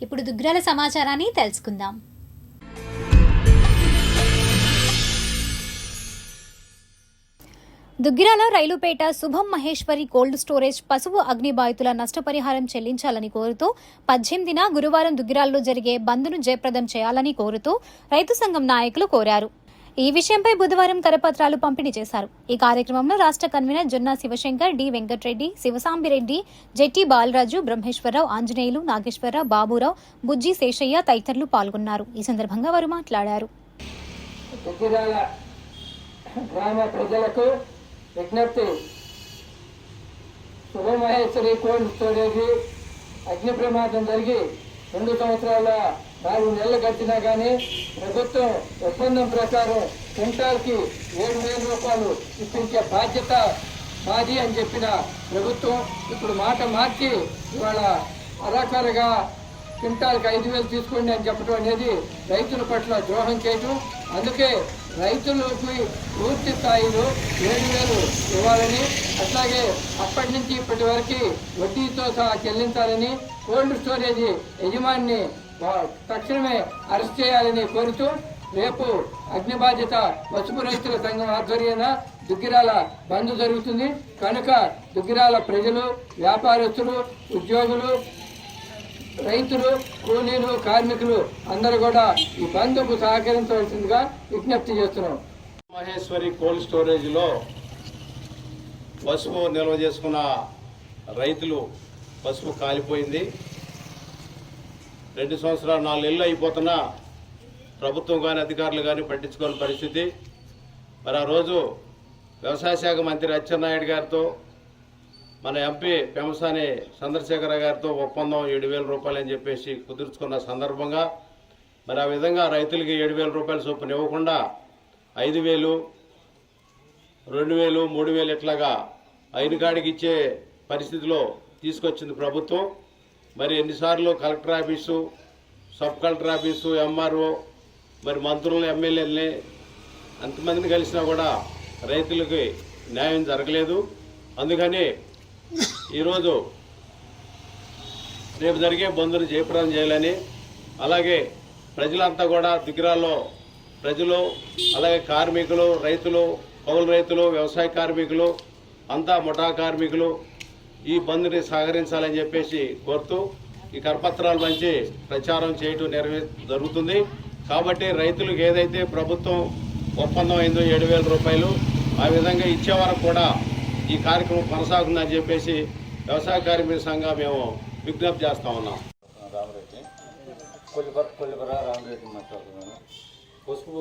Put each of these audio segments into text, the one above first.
ఇప్పుడు దుగ్గిరాల సమాచారాన్ని తెలుసుకుందాం. దుగ్గిరాల రైలుపేట శుభం మహేశ్వరి కోల్డ్ స్టోరేజ్ పశువు అగ్నిబాధితుల నష్టపరిహారం చెల్లించాలని కోరుతూ 18న గురువారం దుగ్గిరాలలో జరిగే బంద్ను జయప్రదం చేయాలని కోరుతూ రైతు సంఘం నాయకులు కోరారు. ఈ విషయంపై బుధవారం కరపత్రాలు పంపిణీ చేశారు. ఈ కార్యక్రమంలో రాష్ట్ర కన్వీనర్ జొన్నా శివశంకర్, డి వెంకటరెడ్డి, శివసాంబిరెడ్డి, జెట్టి బాలరాజు, బ్రహ్మేశ్వరరావు, ఆంజనేయులు, నాగేశ్వరరావు, బాబురావు, బుజ్జి శేషయ్య తదితరులు పాల్గొన్నారు. ఈ సందర్భంగా వారు మాట్లాడారు. విజ్ఞప్తి, శుభమహేశ్వరి కోల్డ్ స్టోరేజ్ అగ్ని ప్రమాదం జరిగి 2 సంవత్సరాల 4 నెలలు గడిచినా కానీ ప్రభుత్వం ఒప్పందం ప్రకారం క్వింటాల్కి 7,000 రూపాయలు ఇప్పించే బాధ్యత మాది అని చెప్పిన ప్రభుత్వం ఇప్పుడు మాట మార్చి ఇవాళ అరాకారుగా క్వింటాల్కి 5,000 తీసుకోండి అని చెప్పడం అనేది రైతుల పట్ల ద్రోహం చేయటం. అందుకే రైతులకు పూర్తి స్థాయిలో 7,000 ఇవ్వాలని, అట్లాగే అప్పటి నుంచి ఇప్పటి వరకు వడ్డీతో సహా చెల్లించాలని, కోల్డ్ స్టోరేజ్ యజమానిని తక్షణమే అరెస్ట్ చేయాలని కోరుతూ రేపు అగ్ని బాధిత పసుపు రైతుల సంఘం ఆధ్వర్యాన దుగ్గిరాల బంద్ జరుగుతుంది. కనుక దుగ్గిరాల ప్రజలు, వ్యాపారస్తులు, ఉద్యోగులు, రైతులు, కూలీలు, కార్మికులు అందరూ కూడా ఈ బంద్కు సహకరించవలసిందిగా విజ్ఞప్తి చేస్తున్నాం. మహేశ్వరి కోల్డ్ స్టోరేజ్లో పసుపు నిల్వ చేసుకున్న రైతులు పసుపు కాలిపోయింది. 2 సంవత్సరాలు 4 నెలలు అయిపోతున్నా ప్రభుత్వం కానీ అధికారులు కానీ పట్టించుకోని పరిస్థితి. మరి ఆ రోజు వ్యవసాయ శాఖ మంత్రి అచ్చెన్నాయుడు గారితో మన ఎంపీ పెమసాని చంద్రశేఖర గారితో ఒప్పందం 7,000 రూపాయలు అని చెప్పేసి కుదుర్చుకున్న సందర్భంగా మరి ఆ విధంగా రైతులకి 7,000 రూపాయల చొప్పున ఇవ్వకుండా 5,000, 2,000, 3,000 ఇట్లాగా అయిన కాడికి ఇచ్చే పరిస్థితిలో తీసుకొచ్చింది ప్రభుత్వం. మరి ఎన్నిసార్లు collector office, sub collector office, MRO, మరి మంత్రులను, ఎమ్మెల్యేలని అంతమందిని కలిసినా కూడా రైతులకి న్యాయం జరగలేదు. అందుకని ఈరోజు రేపు జరిగే బంద్ను జయప్రదం చేయాలని, అలాగే ప్రజలంతా కూడా దుగ్గిరాల్లో ప్రజలు, అలాగే కార్మికులు, రైతులు, కౌలు రైతులు, వ్యవసాయ కార్మికులు అంతా ముఠా కార్మికులు ఈ బంద్ని సహకరించాలని చెప్పేసి కోరుతూ ఈ కరపత్రాలు మంచి ప్రచారం చేయటం జరుగుతుంది. కాబట్టి రైతులకు ఏదైతే ప్రభుత్వం ఒప్పందం అయిందో 7,000 రూపాయలు ఆ విధంగా ఇచ్చే వరకు కూడా ఈ కార్యక్రమం కొనసాగుతుందని చెప్పేసి వ్యవసాయ కార్మిక సంఘం మేము విజ్ఞప్తి చేస్తా ఉన్నాం. రామరెడ్డి, రామరెడ్డి మాట్లాడుతున్నాను. పసుపు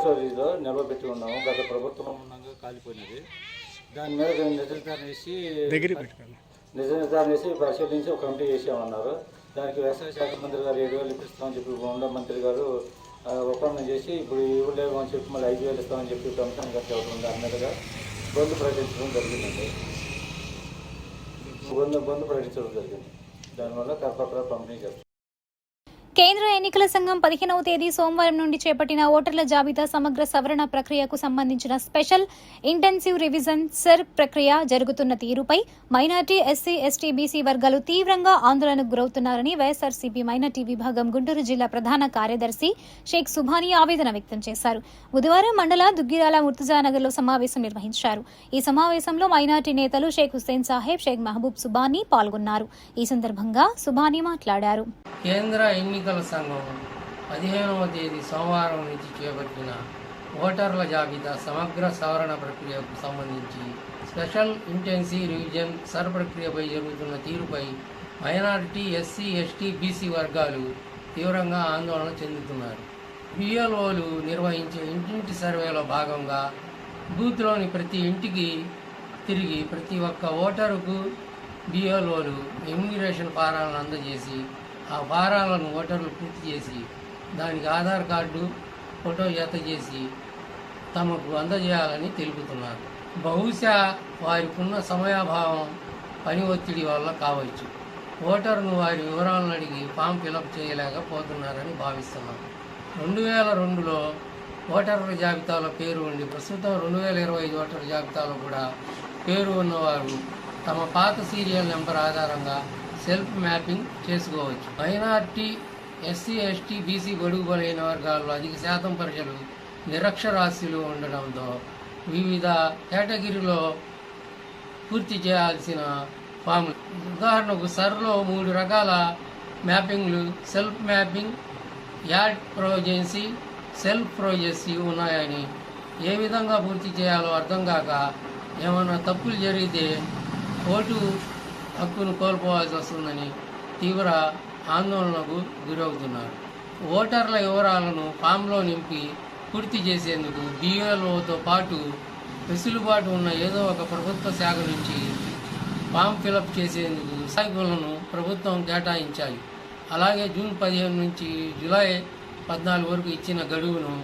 స్టోరేజ్లో నిలవబెట్టి ఉన్నాము. గత ప్రభుత్వం ఉన్నాక కాలిపోయినది. దాని మీద నిర్ధారణ చేసి పరిశీలించి ఒక కమిటీ చేసామన్నారు. దానికి వ్యవసాయ శాఖ మంత్రి గారు 7,000 ఇప్పిస్తామని చెప్పి ఉండ మంత్రి గారు ఒప్పందం చేసి ఇప్పుడు ఇవ్వలేము అని చెప్పి మళ్ళీ 5,000 ఇస్తామని చెప్పి కమిషన్ గారు చెప్పడం దాని మీదుగా బంద్ ప్రకటించడం జరిగిందండి. బంద్ ప్రకటించడం జరిగింది. దానివల్ల కరపత్రాలు పంపిణీ చేస్తాం. కేంద్ర ఎన్నికల సంఘం 15వ తేదీ సోమవారం నుండి చేపట్టిన ఓటర్ల జాబితా సమగ్ర సవరణ ప్రక్రియకు సంబంధించిన స్పెషల్ ఇంటెన్సివ్ రివిజన్ సెర్ ప్రక్రియ జరుగుతున్న తీరుపై మైనార్టీ, ఎస్సీ, ఎస్టీ, బీసీ వర్గాలు తీవ్రంగా ఆందోళనకు గురవుతున్నారని వైఎస్ఆర్సీపీ మైనార్టీ విభాగం గుంటూరు జిల్లా ప్రధాన కార్యదర్శి షేక్ సుభానీ ఆవేదన వ్యక్తం చేశారు. బుధవారం మండల దుగ్గిరాల ముర్తుజానగర్లో సమావేశం నిర్వహించారు. ఈ సమావేశంలో మైనార్టీ నేతలు షేక్ హుస్సేన్ సాహెబ్, షేక్ మహబూబ్ సుబానీ పాల్గొన్నారు. ఈ సందర్భంగా సుబానీ మాట్లాడారు. కేంద్ర ఎన్నికల సంఘం 15వ తేదీ సోమవారం నుంచి చేపట్టిన ఓటర్ల జాబితా సమగ్ర సవరణ ప్రక్రియకు సంబంధించి స్పెషల్ ఇంటెన్సివ్ రివిజన్ సర్ ప్రక్రియపై జరుగుతున్న తీరుపై మైనారిటీ, ఎస్సీ, ఎస్టీ, బీసీ వర్గాలు తీవ్రంగా ఆందోళన చెందుతున్నారు. బిఎల్ఓలు నిర్వహించే ఇంటింటి సర్వేలో భాగంగా బూత్లోని ప్రతి ఇంటికి తిరిగి ప్రతి ఒక్క ఓటరుకు బిఎల్ఓలు ఎమ్యూనరేషన్ ఫారాలను అందజేసి ఆ ఫారాలను ఓటర్లు పూర్తి చేసి దానికి ఆధార్ కార్డు, ఫోటో జత చేసి తమకు అందజేయాలని తెలుపుతున్నారు. బహుశా వారికి ఉన్న సమయాభావం, పని ఒత్తిడి వల్ల కావచ్చు ఓటర్ను వారి వివరాలను అడిగి ఫామ్ ఫిలప్ చేయలేకపోతున్నారని భావిస్తున్నాం. 2002లో ఓటర్ల జాబితాలో పేరు ఉండి ప్రస్తుతం 2025 ఓటర్ల జాబితాలో కూడా పేరు ఉన్నవారు తమ పాత సీరియల్ నెంబర్ ఆధారంగా సెల్ఫ్ మ్యాపింగ్ చేసుకోవచ్చు. మైనార్టీ, ఎస్సీ, ఎస్టీ, బీసీ, బడుగు బలైన వర్గాల్లో అధిక శాతం ప్రజలు నిరక్షరాస్యులు ఉండడంతో వివిధ కేటగిరీలో పూర్తి చేయాల్సిన ఫామ్లు, ఉదాహరణకు సర్లో 3 రకాల మ్యాపింగ్లు, సెల్ఫ్ మ్యాపింగ్, యాడ్ ప్రోజెన్సీ, సెల్ఫ్ ప్రోజెన్సీ ఉన్నాయని ఏ విధంగా పూర్తి చేయాలో అర్థం కాక ఏమైనా తప్పులు జరిగితే ఓటు హక్కును కోల్పోవాల్సి వస్తుందని తీవ్ర ఆందోళనకు గురవుతున్నారు. ఓటర్ల వివరాలను ఫామ్లో నింపి పూర్తి చేసేందుకు BLOతో పాటు వెసులుబాటు ఉన్న ఏదో ఒక ప్రభుత్వ శాఖ నుంచి ఫామ్ ఫిలప్ చేసేందుకు సహాయకులను ప్రభుత్వం కేటాయించాలి. అలాగే జూన్ 15 నుంచి జూలై 14 వరకు ఇచ్చిన గడువును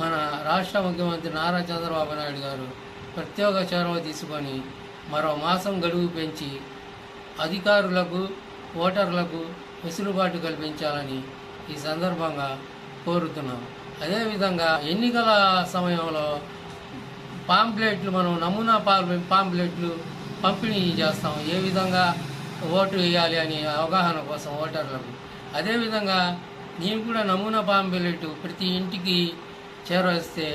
మన రాష్ట్ర ముఖ్యమంత్రి నారా చంద్రబాబు నాయుడు గారు ప్రత్యేక చొరవ తీసుకొని మరో మాసం గడువు పెంచి అధికారులకు, ఓటర్లకు వెసులుబాటు కల్పించాలని ఈ సందర్భంగా కోరుతున్నాం. అదేవిధంగా ఎన్నికల సమయంలో పాంప్లెట్లు, మనం నమూనా పాంప్లెట్లు పంపిణీ చేస్తాం, ఏ విధంగా ఓటు వేయాలి అని అవగాహన కోసం ఓటర్లకు. అదేవిధంగా నేను కూడా నమూనా పాంప్లెట్ ప్రతి ఇంటికి చేరవేస్తే